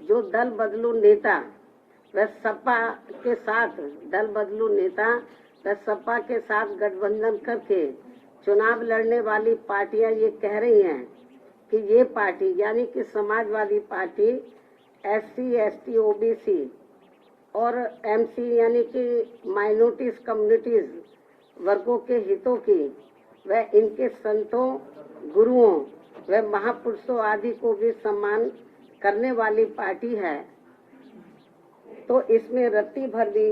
जो दल बदलू नेता व सपा के साथ गठबंधन करके चुनाव लड़ने वाली पार्टियां ये कह रही हैं कि ये पार्टी यानी कि Samajwadi party SC, ST, OBC और MC यानी कि माइनॉरिटीज कम्युनिटीज वर्गों के हितों की व इनके संतों, गुरुओं व महापुरुषों आदि को भी सम्मान करने वाली पार्टी है, तो इसमें रत्ती भर भी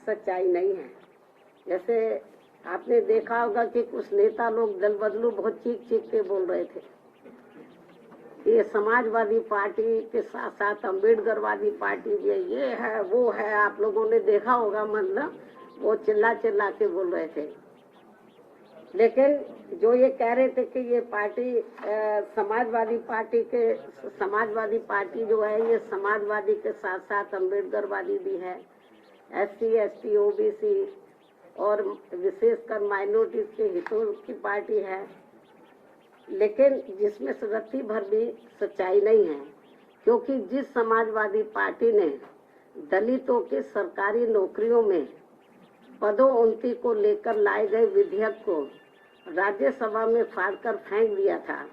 सच्चाई नहीं है। जैसे आपने देखा होगा कि कुछ नेता लोग दल बदलू बहुत चीख के बोल रहे थे, ये समाजवादी पार्टी के साथ साथ अम्बेडकरवादी पार्टी भी है, ये है वो है। आप लोगों ने देखा होगा, मतलब वो चिल्ला के बोल रहे थे। लेकिन जो ये कह रहे थे कि ये पार्टी समाजवादी पार्टी जो है ये समाजवादी के साथ साथ अम्बेडकरवादी भी है, SC, ST, OBC और विशेषकर माइनॉरिटीज के हितों की पार्टी है, लेकिन जिसमें रत्ती भर भी सच्चाई नहीं है। क्योंकि जिस समाजवादी पार्टी ने दलितों के सरकारी नौकरियों में पदोन्नति को लेकर लाए गए विधेयक को राज्यसभा में फाड़कर फेंक दिया था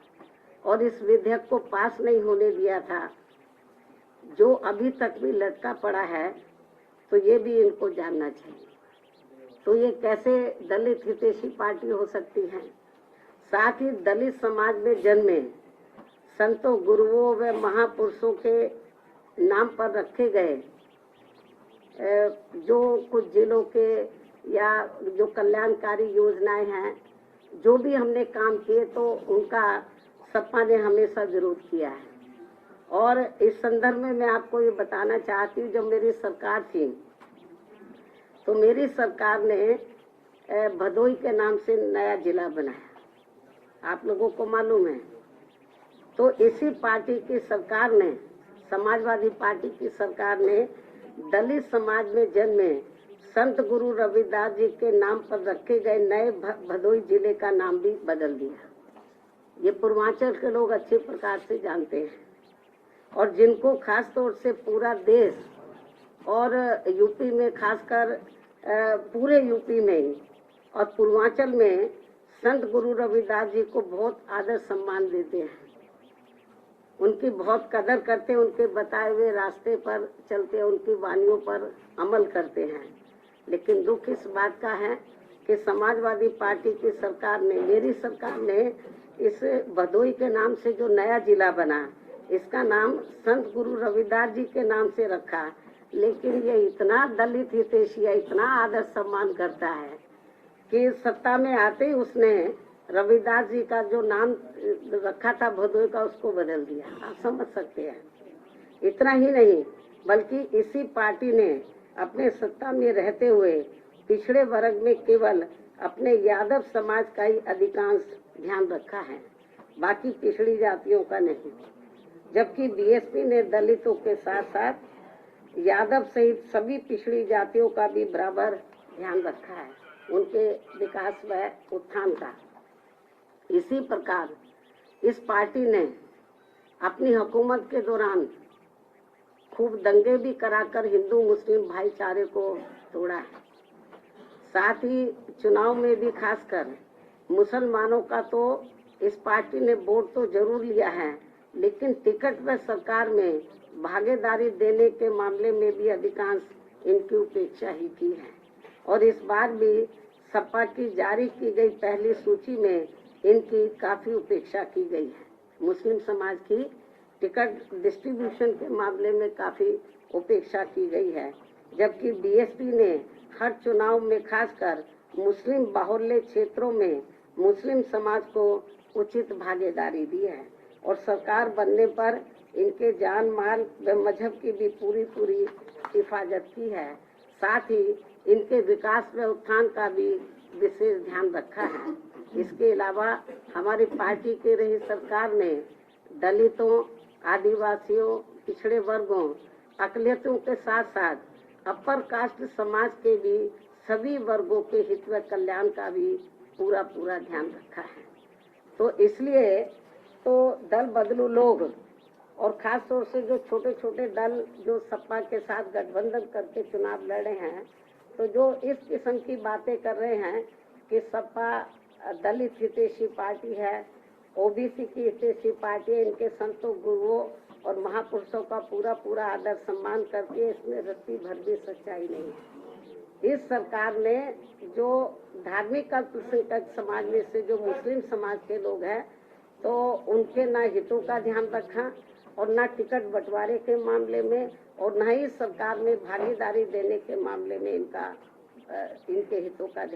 और इस विधेयक को पास नहीं होने दिया था, जो अभी तक भी लटका पड़ा है, तो ये भी इनको जानना चाहिए। तो ये कैसे दलित हितैषी पार्टी हो सकती है? साथ ही दलित समाज में जन्मे संतों, गुरुओं व महापुरुषों के नाम पर रखे गए जो कुछ जिलों के या जो कल्याणकारी योजनाएं हैं, जो भी हमने काम किए, तो उनका सपा ने हमेशा विरोध किया है। और इस संदर्भ में मैं आपको ये बताना चाहती हूँ, जब मेरी सरकार थी तो मेरी सरकार ने भदोई के नाम से नया जिला बनाया, आप लोगों को मालूम है। तो इसी पार्टी की सरकार ने, समाजवादी पार्टी की सरकार ने दलित समाज में जन्मे संत गुरु रविदास जी के नाम पर रखे गए नए भदोई जिले का नाम भी बदल दिया। ये पूर्वांचल के लोग अच्छे प्रकार से जानते हैं, और जिनको खास तौर से पूरा देश और यूपी में, खासकर पूरे यूपी में और पूर्वांचल में संत गुरु रविदास जी को बहुत आदर सम्मान देते हैं, उनकी बहुत कदर करते हैं, उनके बताए हुए रास्ते पर चलते हैं, उनकी वानियों पर अमल करते हैं। लेकिन दुख इस बात का है कि समाजवादी पार्टी की सरकार ने, मेरी सरकार ने इस भदोई के नाम से जो नया जिला बना, इसका नाम संत गुरु रविदास जी के नाम से रखा। लेकिन ये इतना दलित हितैषी है, इतना आदर सम्मान करता है कि सत्ता में आते ही उसने रविदास जी का जो नाम रखा था भदोई का, उसको बदल दिया। आप समझ सकते हैं। इतना ही नहीं, बल्कि इसी पार्टी ने अपने सत्ता में रहते हुए पिछड़े वर्ग में केवल अपने यादव समाज का ही अधिकांश ध्यान रखा है, बाकी पिछड़ी जातियों का नहीं। जबकि बीएसपी ने दलितों के साथ साथ यादव सहित सभी पिछड़ी जातियों का भी बराबर ध्यान रखा है, उनके विकास व उत्थान का। इसी प्रकार इस पार्टी ने अपनी हुकूमत के दौरान खूब दंगे भी कराकर हिंदू मुस्लिम भाईचारे को तोड़ा है। साथ ही चुनाव में भी खासकर मुसलमानों का तो इस पार्टी ने वोट तो जरूर लिया है, लेकिन टिकट व सरकार में भागीदारी देने के मामले में भी अधिकांश इनकी उपेक्षा ही की है। और इस बार भी सपा की जारी की गई पहली सूची में इनकी काफी उपेक्षा की गई है। मुस्लिम समाज की टिकट डिस्ट्रीब्यूशन के मामले में काफी उपेक्षा की गई है, जबकि बीएसपी ने हर चुनाव में खासकर मुस्लिम बाहुल्य क्षेत्रों में मुस्लिम समाज को उचित भागीदारी दी है और सरकार बनने पर इनके जान माल व मजहब की भी पूरी हिफाजत की है। साथ ही इनके विकास व उत्थान का भी विशेष ध्यान रखा है। इसके अलावा हमारी पार्टी की रही सरकार ने दलितों, आदिवासियों, पिछड़े वर्गों, अकलियतों के साथ साथ अपर कास्ट समाज के भी सभी वर्गों के हित व कल्याण का भी पूरा ध्यान रखा है। तो इसलिए तो दल बदलू लोग और खास तौर से जो छोटे छोटे दल जो सपा के साथ गठबंधन करके चुनाव लड़े हैं, तो जो इस किस्म की बातें कर रहे हैं कि सपा दलित हितैषी पार्टी है, ओबीसी की हितैषी पार्टी है, इनके संतों, गुरुओं और महापुरुषों का पूरा पूरा आदर सम्मान करती है, इसमें रत्ती भर भी सच्चाई नहीं है। इस सरकार ने जो धार्मिक अल्पसंख्यक समाज में से जो मुस्लिम समाज के लोग हैं, तो उनके ना हितों का ध्यान रखा और ना टिकट बंटवारे के मामले में और ना ही सरकार में भागीदारी देने के मामले में इनके हितों का ध्यान